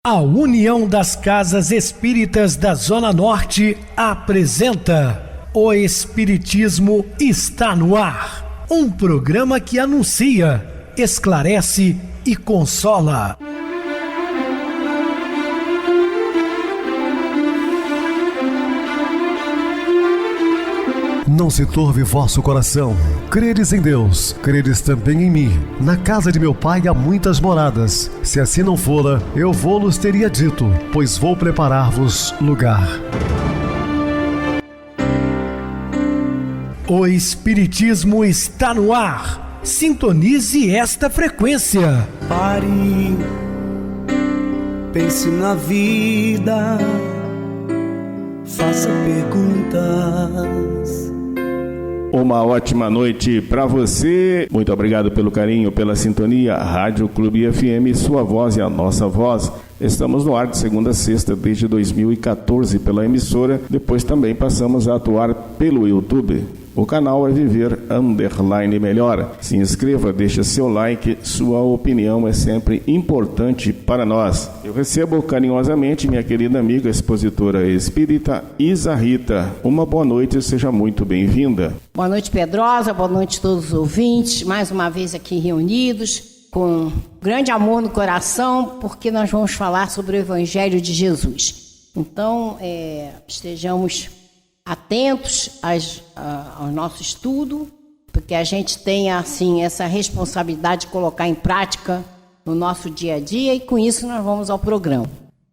A União das Casas Espíritas da Zona Norte apresenta O Espiritismo está no ar. Um programa que anuncia, esclarece e consola. Não se turve vosso coração. Credes em Deus, credes também em mim. Na casa de meu pai há muitas moradas. Se assim não fora, eu vou-los teria dito, pois vou preparar-vos lugar. O Espiritismo está no ar. Sintonize esta frequência. Pare, pense na vida, faça perguntas. Uma ótima noite para você. Muito obrigado pelo carinho, pela sintonia. Rádio Clube FM, sua voz e a nossa voz. Estamos no ar de segunda a sexta desde 2014 pela emissora. Depois também passamos a atuar pelo YouTube. O canal é Viver _ Melhor. Se inscreva, deixa seu like, sua opinião é sempre importante para nós. Eu recebo carinhosamente minha querida amiga expositora espírita Isa Rita. Uma boa noite e seja muito bem-vinda. Boa noite, Pedrosa, boa noite a todos os ouvintes, mais uma vez aqui reunidos, com grande amor no coração, porque nós vamos falar sobre o Evangelho de Jesus. Então, estejamos atentos ao nosso estudo, porque a gente tem assim essa responsabilidade de colocar em prática no nosso dia a dia, e com isso nós vamos ao programa.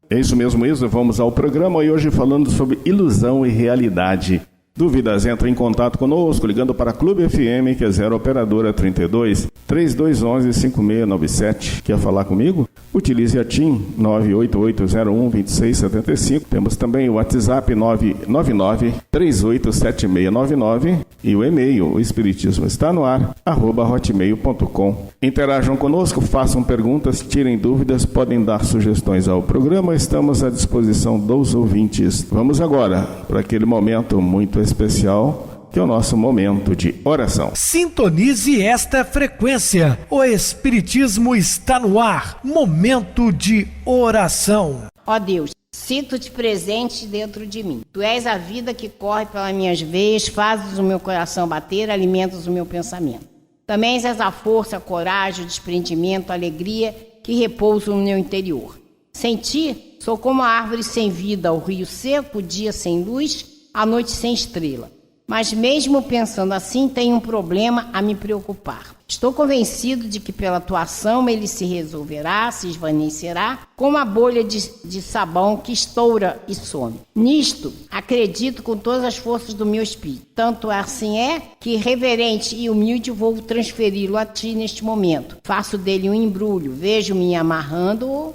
É isso mesmo, Isa, vamos ao programa e hoje falando sobre ilusão e realidade. Dúvidas, entra em contato conosco ligando para a Clube FM, que é 0 operadora 32 3211 5697. Quer falar comigo? Utilize a TIM 988012675. Temos também o WhatsApp 999 387699 e o e-mail, o espiritismo está no ar, @hotmail.com. Interajam conosco, façam perguntas, tirem dúvidas, podem dar sugestões ao programa, estamos à disposição dos ouvintes. Vamos agora para aquele momento muito especial, que é o nosso momento de oração. Sintonize esta frequência. O Espiritismo está no ar. Momento de oração. Ó Deus, sinto-te presente dentro de mim. Tu és a vida que corre pelas minhas veias, fazes o meu coração bater, alimentas o meu pensamento. Também és a força, a coragem, o desprendimento, a alegria que repousam no meu interior. Sem ti, sou como a árvore sem vida, o rio seco, o dia sem luz, a noite sem estrela. Mas mesmo pensando assim, tenho um problema a me preocupar. Estou convencido de que pela tua ação ele se resolverá, se esvanecerá, como a bolha de sabão que estoura e some. Nisto, acredito com todas as forças do meu espírito. Tanto assim é que, reverente e humilde, vou transferi-lo a ti neste momento. Faço dele um embrulho, vejo-me amarrando-o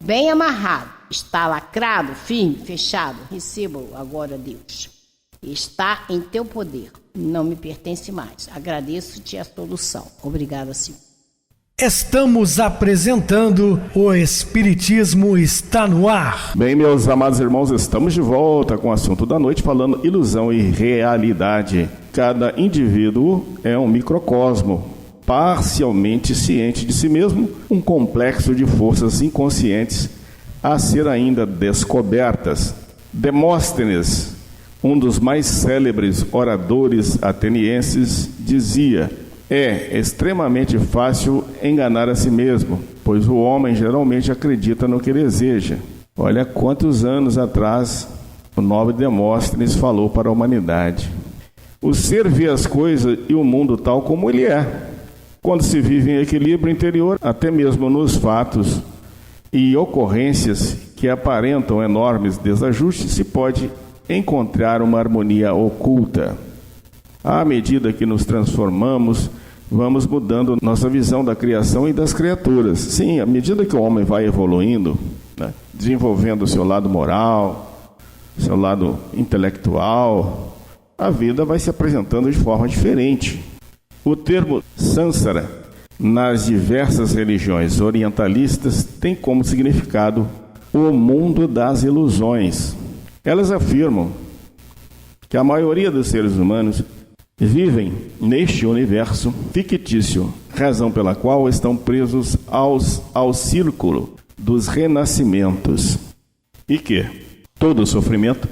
bem amarrado. Está lacrado, firme, fechado. Recebo-o agora, Deus. Está em teu poder, não me pertence mais. Agradeço-te a solução. Obrigada, Senhor. Estamos apresentando O Espiritismo está no ar. Bem, meus amados irmãos, estamos de volta com o assunto da noite, falando ilusão e realidade. Cada indivíduo é um microcosmo, parcialmente ciente de si mesmo, um complexo de forças inconscientes a ser ainda descobertas. Demóstenes, um dos mais célebres oradores atenienses, dizia: é extremamente fácil enganar a si mesmo, pois o homem geralmente acredita no que deseja. Olha quantos anos atrás o nobre Demóstenes falou para a humanidade. O ser vê as coisas e o mundo tal como ele é. Quando se vive em equilíbrio interior, até mesmo nos fatos e ocorrências que aparentam enormes desajustes, se pode encontrar uma harmonia oculta. À medida que nos transformamos, vamos mudando nossa visão da criação e das criaturas. Sim, à medida que o homem vai evoluindo, né, desenvolvendo o seu lado moral, seu lado intelectual, a vida vai se apresentando de forma diferente. O termo Sansara, nas diversas religiões orientalistas, tem como significado o mundo das ilusões. Elas afirmam que a maioria dos seres humanos vivem neste universo fictício, razão pela qual estão presos ao círculo dos renascimentos e que todo sofrimento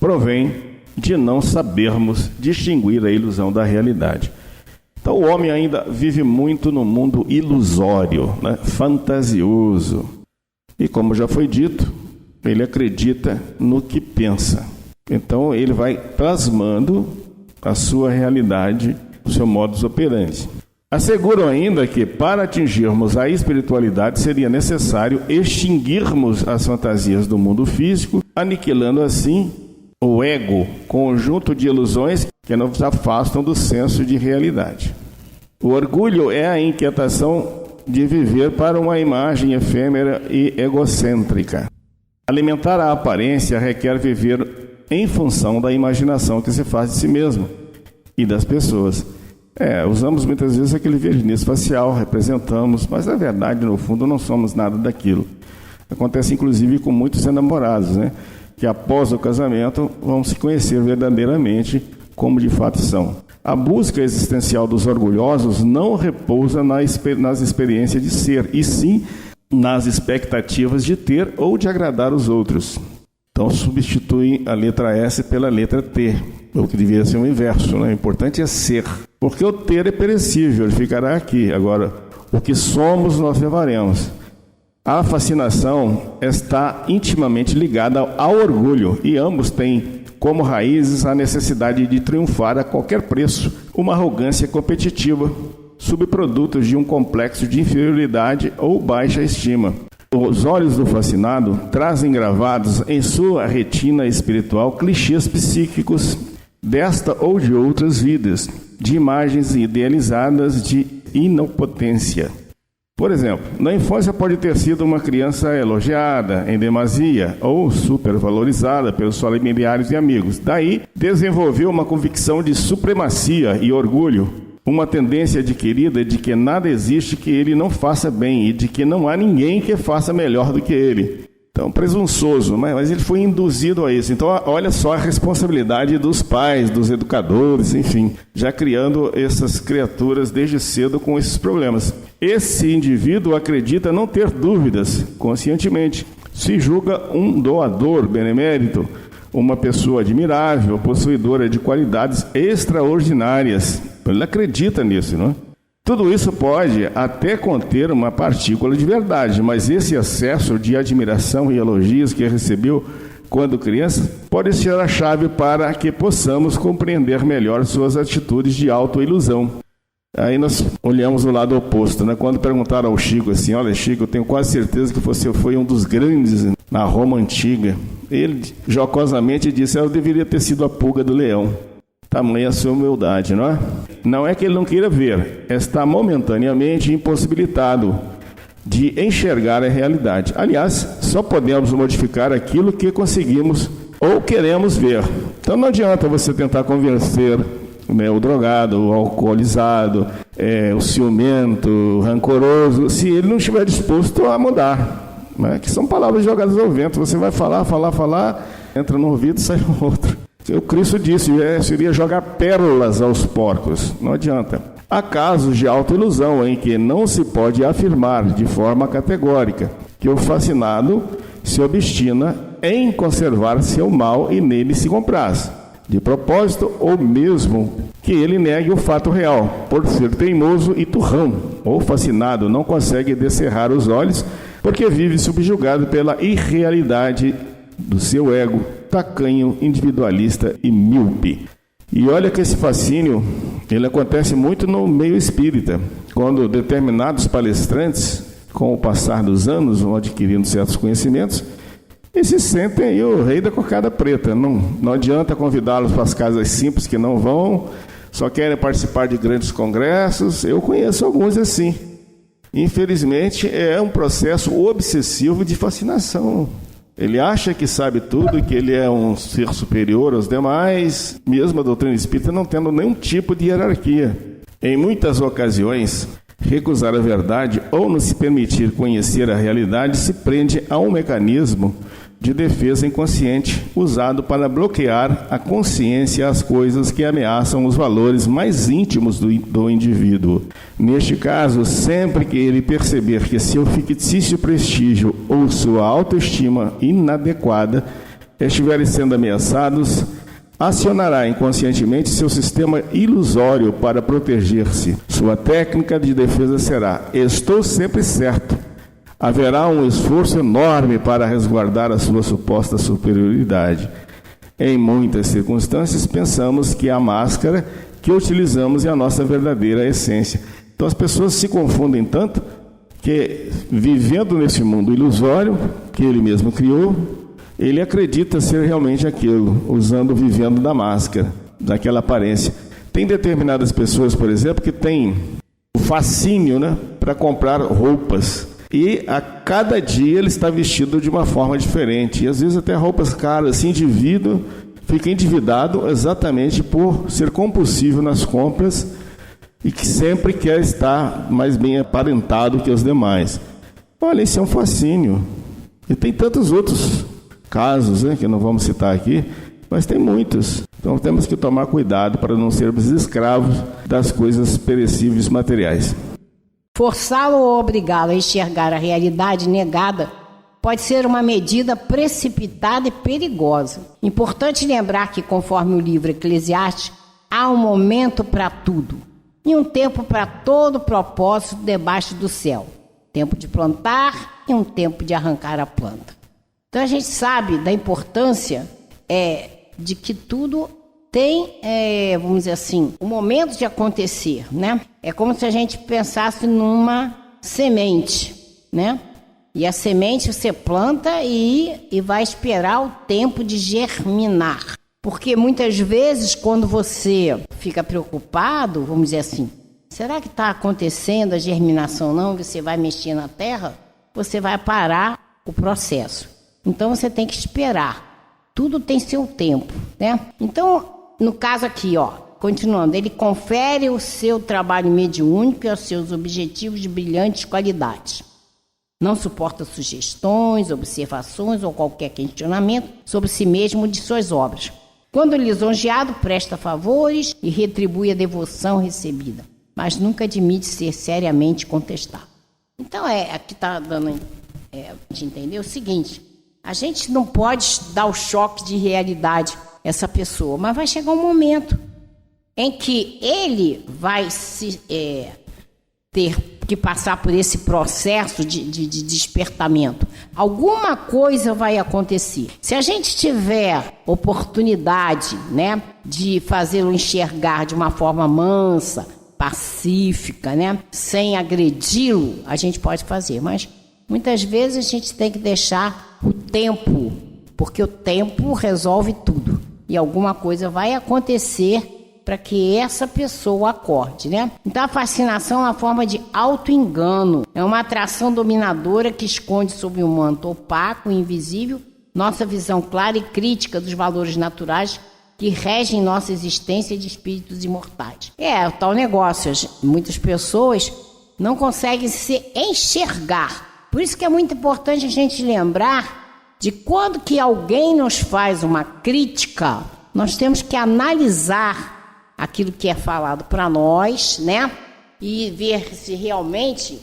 provém de não sabermos distinguir a ilusão da realidade. Então o homem ainda vive muito no mundo ilusório, né? Fantasioso. E como já foi dito, ele acredita no que pensa. Então ele vai plasmando a sua realidade, o seu modus operandi. Asseguram ainda que para atingirmos a espiritualidade seria necessário extinguirmos as fantasias do mundo físico, aniquilando assim o ego, conjunto de ilusões que nos afastam do senso de realidade. O orgulho é a inquietação de viver para uma imagem efêmera e egocêntrica. Alimentar a aparência requer viver em função da imaginação que se faz de si mesmo e das pessoas. Usamos muitas vezes aquele verniz facial, representamos, mas na verdade, no fundo, não somos nada daquilo. Acontece inclusive com muitos enamorados, né? Que após o casamento vão se conhecer verdadeiramente como de fato são. A busca existencial dos orgulhosos não repousa nas experiências de ser, e sim nas expectativas de ter ou de agradar os outros. Então substituem a letra S pela letra T, o que deveria ser o inverso, né? O importante é ser, porque o ter é perecível, ele ficará aqui. Agora, o que somos nós levaremos. A fascinação está intimamente ligada ao orgulho, e ambos têm como raízes a necessidade de triunfar a qualquer preço, uma arrogância competitiva, subprodutos de um complexo de inferioridade ou baixa estima. Os olhos do fascinado trazem gravados em sua retina espiritual clichês psíquicos desta ou de outras vidas, de imagens idealizadas de inopotência. Por exemplo, na infância pode ter sido uma criança elogiada em demasia ou supervalorizada pelos familiares e amigos. Daí, desenvolveu uma convicção de supremacia e orgulho, uma tendência adquirida de que nada existe que ele não faça bem e de que não há ninguém que faça melhor do que ele. Então, presunçoso, mas ele foi induzido a isso. Então, olha só a responsabilidade dos pais, dos educadores, enfim, já criando essas criaturas desde cedo com esses problemas. Esse indivíduo acredita não ter dúvidas conscientemente. Se julga um doador benemérito, uma pessoa admirável, possuidora de qualidades extraordinárias. Ele acredita nisso, não é? Tudo isso pode até conter uma partícula de verdade, mas esse excesso de admiração e elogios que recebeu quando criança pode ser a chave para que possamos compreender melhor suas atitudes de autoilusão. Aí nós olhamos o lado oposto, né? Quando perguntaram ao Chico assim, olha Chico, eu tenho quase certeza que você foi um dos grandes na Roma Antiga. Ele jocosamente disse, eu deveria ter sido a pulga do leão. Tamanha a sua humildade, não é? Não é que ele não queira ver, está momentaneamente impossibilitado de enxergar a realidade. Aliás, só podemos modificar aquilo que conseguimos ou queremos ver. Então não adianta você tentar convencer o drogado, o alcoolizado, o ciumento, o rancoroso, se ele não estiver disposto a mudar. Né? Que são palavras jogadas ao vento. Você vai falar, entra no ouvido e sai no outro. O Cristo disse, seria jogar pérolas aos porcos. Não adianta. Há casos de autoilusão em que não se pode afirmar de forma categórica que o fascinado se obstina em conservar seu mal e nele se compraz, de propósito ou mesmo que ele negue o fato real, por ser teimoso e turrão. O fascinado não consegue descerrar os olhos porque vive subjugado pela irrealidade do seu ego, tacanho, individualista e míope. E olha que esse fascínio, ele acontece muito no meio espírita, quando determinados palestrantes, com o passar dos anos, vão adquirindo certos conhecimentos e se sentem aí o rei da cocada preta. Não adianta convidá-los para as casas simples que não vão, só querem participar de grandes congressos. Eu conheço alguns assim. Infelizmente, é um processo obsessivo de fascinação. Ele acha que sabe tudo, que ele é um ser superior aos demais, mesmo a doutrina espírita não tendo nenhum tipo de hierarquia. Em muitas ocasiões, recusar a verdade ou não se permitir conhecer a realidade se prende a um mecanismo de defesa inconsciente usado para bloquear a consciência às coisas que ameaçam os valores mais íntimos do indivíduo. Neste caso, sempre que ele perceber que seu fictício prestígio ou sua autoestima inadequada estiverem sendo ameaçados, acionará inconscientemente seu sistema ilusório para proteger-se. Sua técnica de defesa será: estou sempre certo. Haverá um esforço enorme para resguardar a sua suposta superioridade. Em muitas circunstâncias, pensamos que a máscara que utilizamos é a nossa verdadeira essência. Então as pessoas se confundem tanto que, vivendo nesse mundo ilusório que ele mesmo criou, ele acredita ser realmente aquilo, vivendo da máscara, daquela aparência. Tem determinadas pessoas, por exemplo, que têm o fascínio, para comprar roupas. E a cada dia ele está vestido de uma forma diferente. E às vezes até roupas caras, assim, fica endividado exatamente por ser compulsivo nas compras e que sempre quer estar mais bem aparentado que os demais. Olha, isso é um fascínio. E tem tantos outros casos, que não vamos citar aqui, mas tem muitos. Então temos que tomar cuidado para não sermos escravos das coisas perecíveis materiais. Forçá-lo ou obrigá-lo a enxergar a realidade negada pode ser uma medida precipitada e perigosa. Importante lembrar que, conforme o livro Eclesiastes, há um momento para tudo e um tempo para todo propósito debaixo do céu. Tempo de plantar e um tempo de arrancar a planta. Então a gente sabe da importância de que tudo tem, vamos dizer assim, um momento de acontecer, É como se a gente pensasse numa semente, E a semente você planta e vai esperar o tempo de germinar. Porque muitas vezes quando você fica preocupado, vamos dizer assim, será que está acontecendo a germinação não? Você vai mexer na terra, você vai parar o processo. Então você tem que esperar. Tudo tem seu tempo, Então, no caso aqui, continuando, ele confere o seu trabalho mediúnico e os seus objetivos de brilhantes qualidades. Não suporta sugestões, observações ou qualquer questionamento sobre si mesmo ou de suas obras. Quando lisonjeado, presta favores e retribui a devoção recebida, mas nunca admite ser seriamente contestado. Então, aqui está dando a gente entender o seguinte: a gente não pode dar o choque de realidade a essa pessoa, mas vai chegar um momento em que ele vai ter que passar por esse processo de despertamento. Alguma coisa vai acontecer. Se a gente tiver oportunidade, de fazê-lo enxergar de uma forma mansa, pacífica, sem agredi-lo, a gente pode fazer. Mas muitas vezes a gente tem que deixar o tempo, porque o tempo resolve tudo. E alguma coisa vai acontecer para que essa pessoa acorde, Então a fascinação é uma forma de auto-engano, é uma atração dominadora que esconde sob um manto opaco e invisível nossa visão clara e crítica dos valores naturais que regem nossa existência de espíritos imortais. O tal negócio, muitas pessoas não conseguem se enxergar. Por isso que é muito importante a gente lembrar de quando que alguém nos faz uma crítica, nós temos que analisar aquilo que é falado para nós, e ver se realmente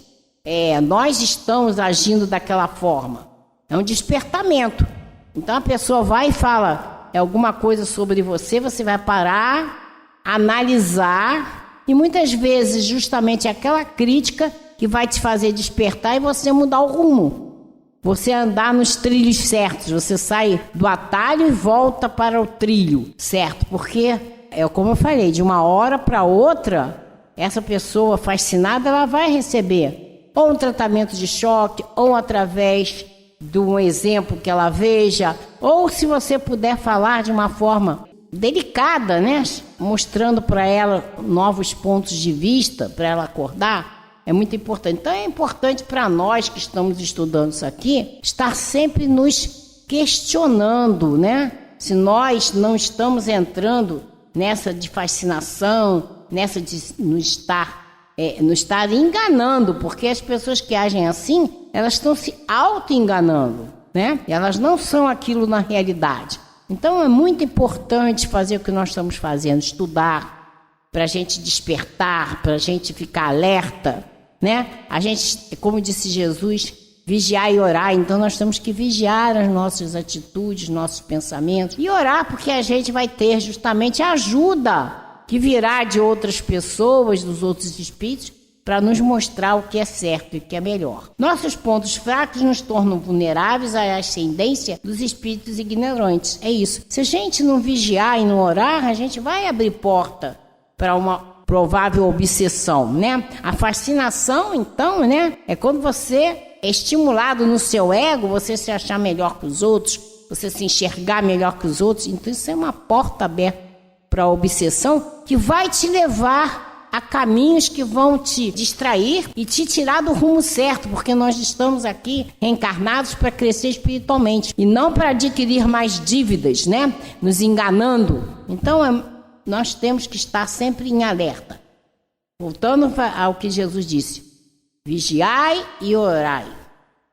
nós estamos agindo daquela forma. É um despertamento. Então a pessoa vai e fala alguma coisa sobre você, você vai parar, analisar, e muitas vezes justamente aquela crítica que vai te fazer despertar e você mudar o rumo. Você andar nos trilhos certos, você sai do atalho e volta para o trilho certo, porque como eu falei, de uma hora para outra, essa pessoa fascinada, ela vai receber ou um tratamento de choque, ou através de um exemplo que ela veja, ou se você puder falar de uma forma delicada, mostrando para ela novos pontos de vista, para ela acordar, é muito importante. Então é importante para nós que estamos estudando isso aqui, estar sempre nos questionando, Se nós não estamos entrando nessa de fascinação, nessa de nos estar enganando, porque as pessoas que agem assim, elas estão se auto-enganando. né? Elas não são aquilo na realidade. Então é muito importante fazer o que nós estamos fazendo, estudar, para a gente despertar, para a gente ficar alerta, né? A gente, como disse Jesus, vigiar e orar. Então nós temos que vigiar as nossas atitudes, nossos pensamentos e orar, porque a gente vai ter justamente a ajuda que virá de outras pessoas, dos outros espíritos, para nos mostrar o que é certo e o que é melhor. Nossos pontos fracos nos tornam vulneráveis à ascendência dos espíritos ignorantes. É isso. Se a gente não vigiar e não orar, a gente vai abrir porta para uma provável obsessão, né? A fascinação, então, né, é quando você é estimulado no seu ego, você se achar melhor que os outros, você se enxergar melhor que os outros. Então isso é uma porta aberta para a obsessão, que vai te levar a caminhos que vão te distrair e te tirar do rumo certo, porque nós estamos aqui reencarnados para crescer espiritualmente e não para adquirir mais dívidas, né? Nos enganando. Então nós temos que estar sempre em alerta. Voltando ao que Jesus disse: vigiai e orai,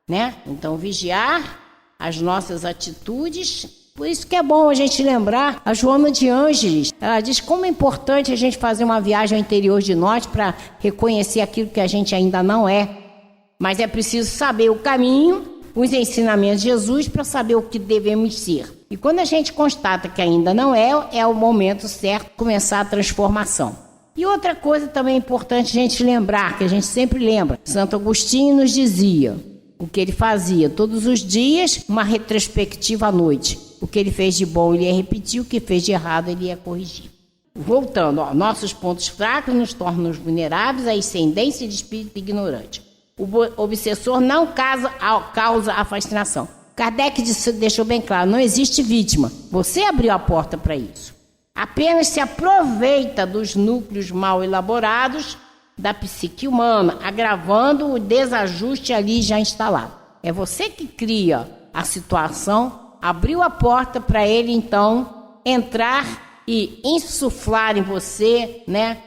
né? Então vigiar as nossas atitudes. Por isso que é bom a gente lembrar a Joana de Ângeles. Ela diz como é importante a gente fazer uma viagem ao interior de nós para reconhecer aquilo que a gente ainda não é. Mas é preciso saber o caminho, os ensinamentos de Jesus para saber o que devemos ser. E quando a gente constata que ainda não é o momento certo de começar a transformação. E outra coisa também importante a gente lembrar, que a gente sempre lembra. Santo Agostinho nos dizia o que ele fazia todos os dias, uma retrospectiva à noite. O que ele fez de bom ele ia repetir, o que fez de errado ele ia corrigir. Voltando, nossos pontos fracos nos tornam vulneráveis à ascendência de espírito ignorante. O obsessor não causa a fascinação. Kardec deixou bem claro, não existe vítima. Você abriu a porta para isso. Apenas se aproveita dos núcleos mal elaborados da psique humana, agravando o desajuste ali já instalado. É você que cria a situação, abriu a porta para ele então entrar e insuflar em você, né,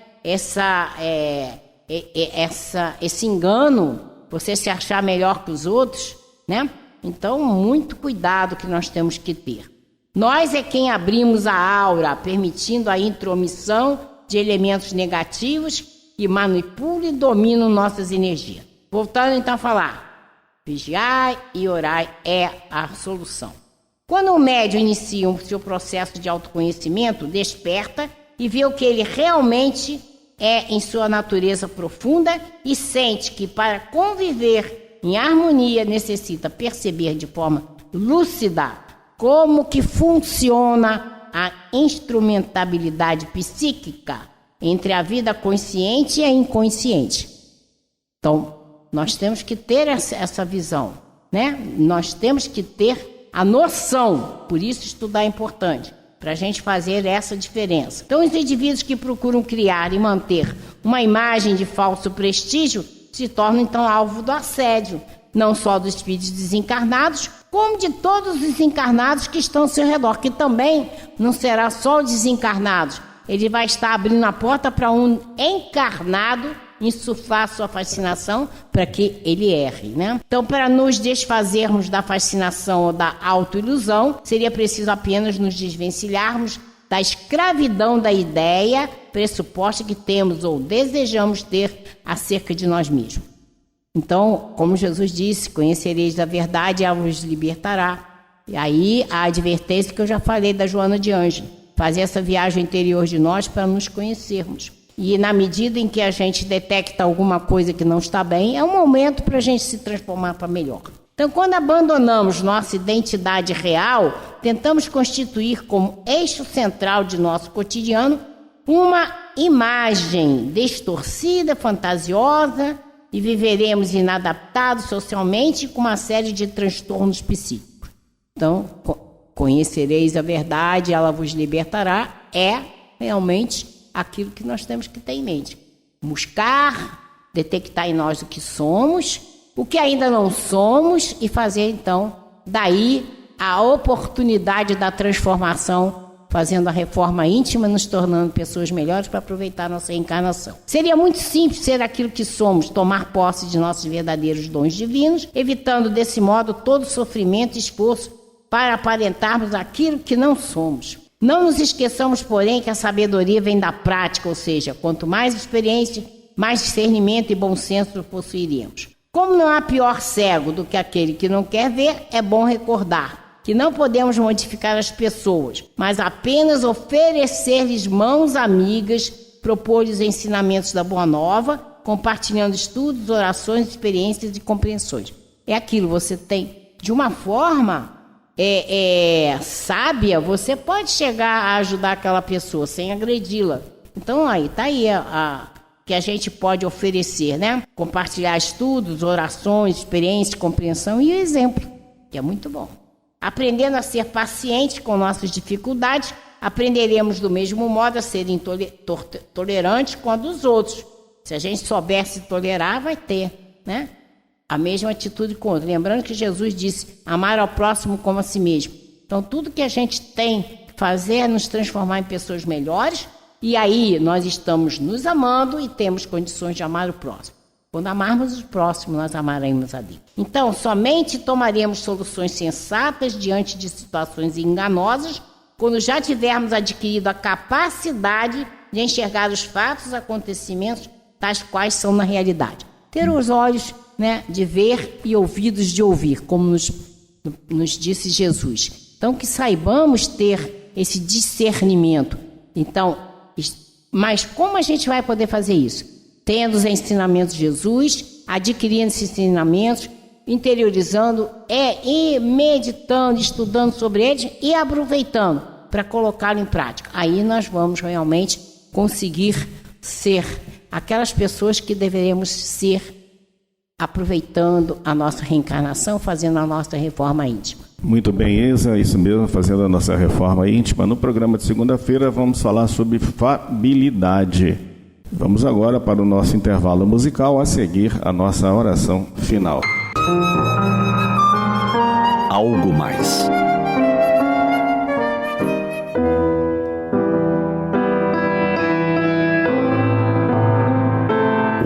esse engano, você se achar melhor que os outros, né? Então, muito cuidado que nós temos que ter. Nós é quem abrimos a aura, permitindo a intromissão de elementos negativos que manipulam e dominam nossas energias. Voltando então a falar, vigiai e orai é a solução. Quando o médium inicia o seu processo de autoconhecimento, desperta e vê o que ele realmente é em sua natureza profunda e sente que para conviver em harmonia necessita perceber de forma lúcida como que funciona a instrumentabilidade psíquica entre a vida consciente e a inconsciente. Então, nós temos que ter essa visão, né? Nós temos que ter a noção, por isso estudar é importante, para a gente fazer essa diferença. Então, os indivíduos que procuram criar e manter uma imagem de falso prestígio se tornam, então, alvo do assédio, não só dos espíritos desencarnados, como de todos os encarnados que estão ao seu redor, que também não será só os desencarnados. Ele vai estar abrindo a porta para um encarnado insuflar sua fascinação para que ele erre, né? Então, para nos desfazermos da fascinação ou da autoilusão, seria preciso apenas nos desvencilharmos da escravidão da ideia pressuposta que temos ou desejamos ter acerca de nós mesmos. Então, como Jesus disse, conhecereis a verdade e ela vos libertará. E aí a advertência que eu já falei da Joana de Ângeles, fazer essa viagem interior de nós para nos conhecermos. E na medida em que a gente detecta alguma coisa que não está bem, é um momento para a gente se transformar para melhor. Então, quando abandonamos nossa identidade real, tentamos constituir como eixo central de nosso cotidiano uma imagem distorcida, fantasiosa, e viveremos inadaptados socialmente com uma série de transtornos psíquicos. Então, conhecereis a verdade, ela vos libertará, é realmente aquilo que nós temos que ter em mente. Buscar, detectar em nós o que somos, o que ainda não somos e fazer, então, daí a oportunidade da transformação fazendo a reforma íntima, nos tornando pessoas melhores para aproveitar nossa reencarnação. Seria muito simples ser aquilo que somos, tomar posse de nossos verdadeiros dons divinos, evitando desse modo todo sofrimento e esforço para aparentarmos aquilo que não somos. Não nos esqueçamos, porém, que a sabedoria vem da prática, ou seja, quanto mais experiência, mais discernimento e bom senso possuiremos. Como não há pior cego do que aquele que não quer ver, é bom recordar que não podemos modificar as pessoas, mas apenas oferecer-lhes mãos amigas, propor-lhes ensinamentos da Boa Nova, compartilhando estudos, orações, experiências e compreensões. É aquilo, você tem, de uma forma sábia, você pode chegar a ajudar aquela pessoa sem agredi-la. Então, está aí que a gente pode oferecer, né? Compartilhar estudos, orações, experiências, compreensão e exemplo, que é muito bom. Aprendendo a ser paciente com nossas dificuldades, aprenderemos do mesmo modo a ser tolerantes com a dos outros. Se a gente souber se tolerar, vai ter, né? A mesma atitude com o outro. Lembrando que Jesus disse, amar ao próximo como a si mesmo. Então, tudo que a gente tem que fazer é nos transformar em pessoas melhores, e aí nós estamos nos amando e temos condições de amar o próximo. Quando amarmos o próximo, nós amaremos a Deus. Então, somente tomaremos soluções sensatas diante de situações enganosas quando já tivermos adquirido a capacidade de enxergar os fatos, acontecimentos, tais quais são na realidade. Ter os olhos, né, de ver e ouvidos de ouvir, como nos disse Jesus. Então, que saibamos ter esse discernimento. Então, mas como a gente vai poder fazer isso? Tendo os ensinamentos de Jesus, adquirindo esses ensinamentos, interiorizando e meditando, estudando sobre eles e aproveitando para colocá-lo em prática. Aí nós vamos realmente conseguir ser aquelas pessoas que deveremos ser, aproveitando a nossa reencarnação, fazendo a nossa reforma íntima. Muito bem, Isa, isso mesmo, fazendo a nossa reforma íntima. No programa de segunda-feira vamos falar sobre fabilidade. Vamos agora para o nosso intervalo musical, a seguir a nossa oração final. Algo mais.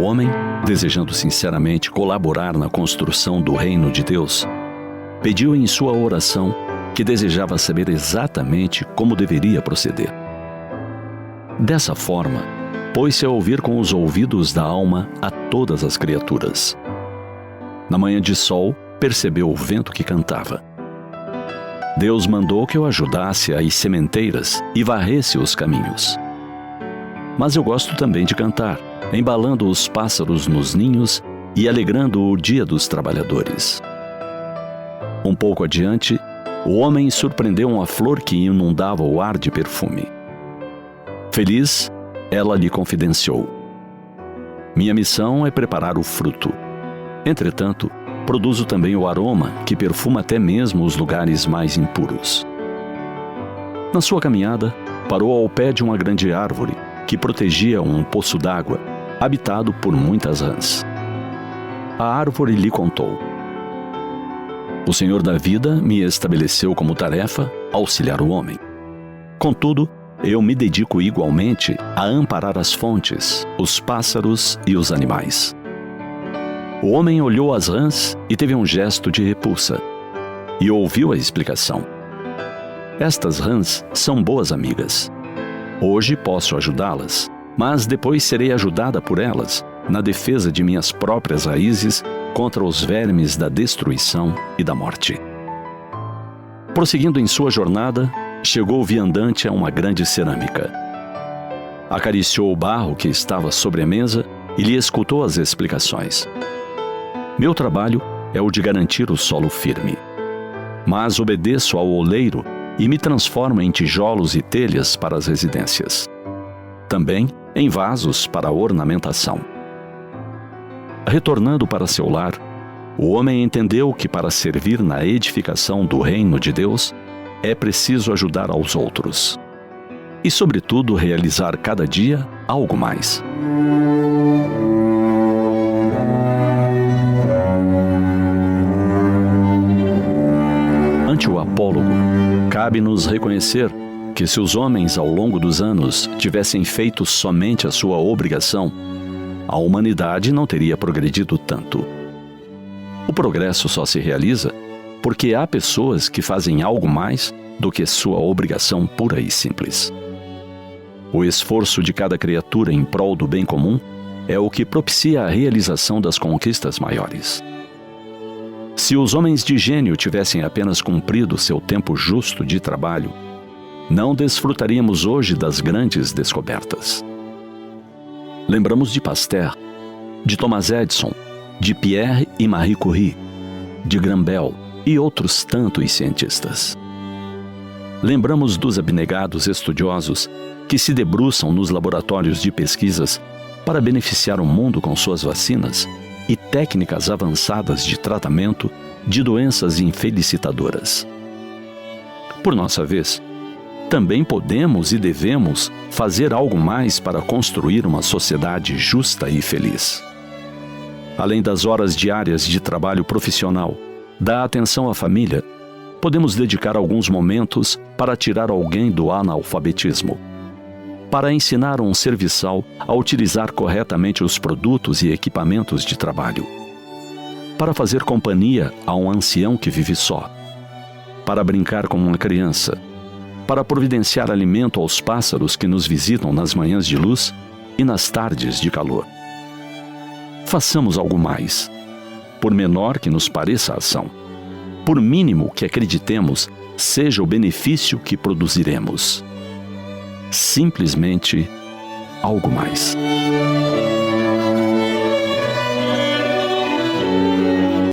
O homem, desejando sinceramente colaborar na construção do reino de Deus, pediu em sua oração que desejava saber exatamente como deveria proceder. Dessa forma, pôs-se a ouvir com os ouvidos da alma a todas as criaturas. Na manhã de sol, percebeu o vento que cantava. Deus mandou que eu ajudasse as sementeiras e varresse os caminhos. Mas eu gosto também de cantar, embalando os pássaros nos ninhos e alegrando o dia dos trabalhadores. Um pouco adiante, o homem surpreendeu uma flor que inundava o ar de perfume. Feliz, ela lhe confidenciou: minha missão é preparar o fruto. Entretanto, produzo também o aroma que perfuma até mesmo os lugares mais impuros. Na sua caminhada, parou ao pé de uma grande árvore que protegia um poço d'água, habitado por muitas rãs. A árvore lhe contou: o Senhor da vida me estabeleceu como tarefa auxiliar o homem. Contudo, eu me dedico igualmente a amparar as fontes, os pássaros e os animais. O homem olhou as rãs e teve um gesto de repulsa, e ouviu a explicação. Estas rãs são boas amigas. Hoje posso ajudá-las, mas depois serei ajudada por elas na defesa de minhas próprias raízes contra os vermes da destruição e da morte. Prosseguindo em sua jornada, chegou viandante a uma grande cerâmica. Acariciou o barro que estava sobre a mesa e lhe escutou as explicações. Meu trabalho é o de garantir o solo firme, mas obedeço ao oleiro e me transformo em tijolos e telhas para as residências. Também em vasos para a ornamentação. Retornando para seu lar, o homem entendeu que para servir na edificação do reino de Deus, é preciso ajudar aos outros. E, sobretudo, realizar cada dia algo mais. Ante o apólogo, cabe-nos reconhecer que se os homens ao longo dos anos tivessem feito somente a sua obrigação, a humanidade não teria progredido tanto. O progresso só se realiza porque há pessoas que fazem algo mais do que sua obrigação pura e simples. O esforço de cada criatura em prol do bem comum é o que propicia a realização das conquistas maiores. Se os homens de gênio tivessem apenas cumprido seu tempo justo de trabalho, não desfrutaríamos hoje das grandes descobertas. Lembramos de Pasteur, de Thomas Edison, de Pierre e Marie Curie, de Graham Bell e outros tantos cientistas. Lembramos dos abnegados estudiosos que se debruçam nos laboratórios de pesquisas para beneficiar o mundo com suas vacinas e técnicas avançadas de tratamento de doenças infelicitadoras. Por nossa vez, também podemos e devemos fazer algo mais para construir uma sociedade justa e feliz. Além das horas diárias de trabalho profissional, da atenção à família, podemos dedicar alguns momentos para tirar alguém do analfabetismo, para ensinar um serviçal a utilizar corretamente os produtos e equipamentos de trabalho, para fazer companhia a um ancião que vive só, para brincar com uma criança, para providenciar alimento aos pássaros que nos visitam nas manhãs de luz e nas tardes de calor. Façamos algo mais, por menor que nos pareça a ação, por mínimo que acreditemos seja o benefício que produziremos. Simplesmente algo mais.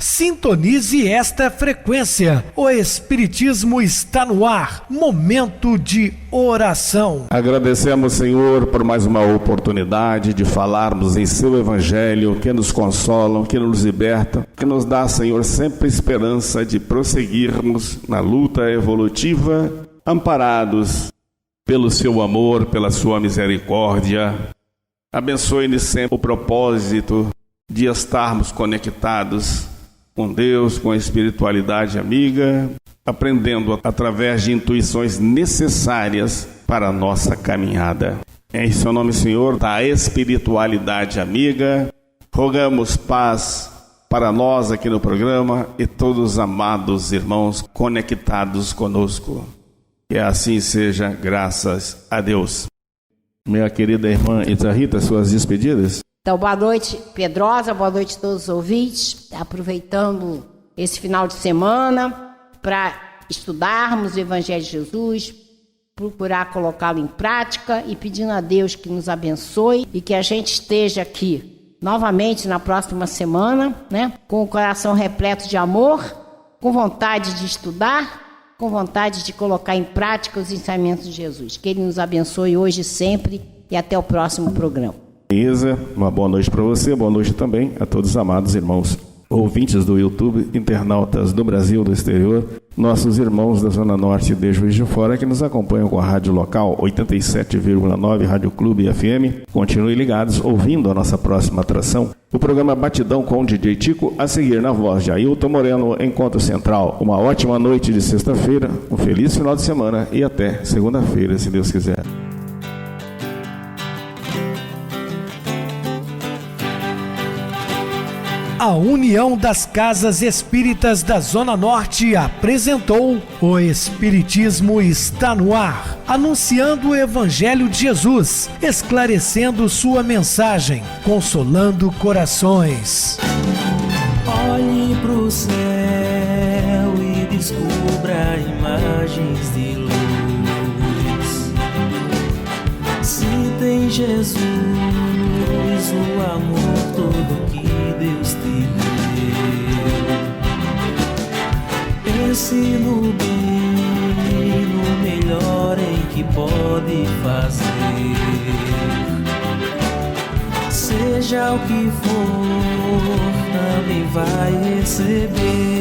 Sintonize esta frequência. O Espiritismo está no ar. Momento de oração. Agradecemos, Senhor, por mais uma oportunidade de falarmos em seu Evangelho, que nos consola, que nos liberta, que nos dá, Senhor, sempre esperança de prosseguirmos na luta evolutiva, amparados pelo seu amor, pela sua misericórdia. Abençoe-nos sempre o propósito de estarmos conectados com Deus, com a espiritualidade amiga, aprendendo através de intuições necessárias para a nossa caminhada. Em seu nome, Senhor, da espiritualidade amiga, rogamos paz para nós aqui no programa e todos os amados irmãos conectados conosco. Que assim seja, graças a Deus. Minha querida irmã Ita Rita, suas despedidas? Então, boa noite, Pedrosa, boa noite a todos os ouvintes. Aproveitando esse final de semana para estudarmos o Evangelho de Jesus, procurar colocá-lo em prática e pedindo a Deus que nos abençoe e que a gente esteja aqui novamente na próxima semana, né, com o coração repleto de amor, com vontade de estudar, com vontade de colocar em prática os ensinamentos de Jesus. Que Ele nos abençoe hoje e sempre e até o próximo programa. Isa, uma boa noite para você, boa noite também a todos os amados irmãos ouvintes do YouTube, internautas do Brasil, do exterior, nossos irmãos da Zona Norte de Juiz de Fora que nos acompanham com a rádio local 87,9 Rádio Clube FM. Continuem ligados, ouvindo a nossa próxima atração, o programa Batidão com o DJ Tico, a seguir na voz de Ailton Moreno, Encontro Central. Uma ótima noite de sexta-feira, um feliz final de semana e até segunda-feira, se Deus quiser. A União das Casas Espíritas da Zona Norte apresentou O Espiritismo está no ar, anunciando o Evangelho de Jesus, esclarecendo sua mensagem, consolando corações. Olhe pro céu e descubra imagens de luz. Se tem Jesus, o amor todo que Deus te deu. Pense no bem, no melhor em que pode fazer. Seja o que for, também vai receber.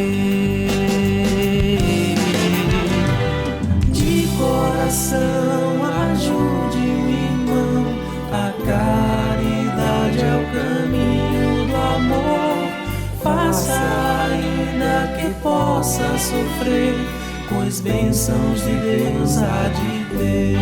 De coração, ajude-me, irmão, a caridade é o caminho do amor. Faça ainda que possa sofrer, pois bênçãos de Deus há de ter.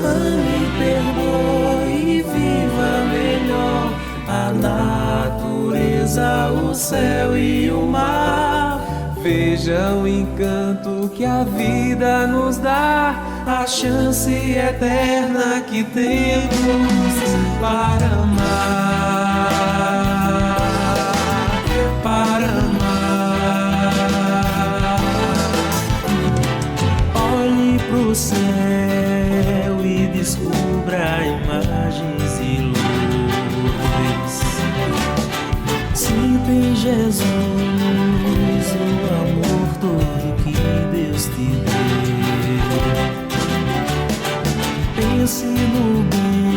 Ame, perdoe e viva melhor a natureza, o céu e o mar. Veja o encanto que a vida nos dá, a chance eterna que temos para amar, para amar. Olhe pro céu e descubra imagens e luz. Sinta em Jesus o amor todo que Deus te deu. Pense no bem,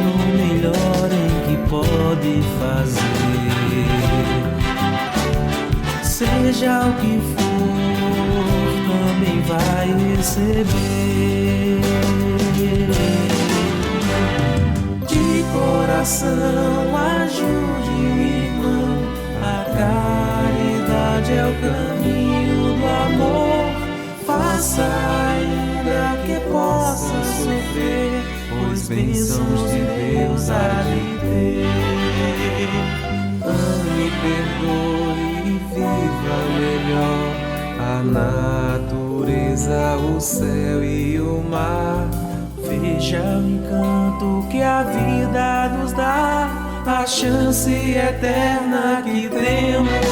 no melhor em que pode fazer. Seja o que for, também vai receber. De coração ajude o irmão, a caridade é o caminho do amor. Faça ainda que possa sofrer, pois bênçãos de Deus há de ter. Ame, perdoe e viva melhor a natureza, o céu e o mar. Veja o encanto que a vida nos dá, a chance eterna que temos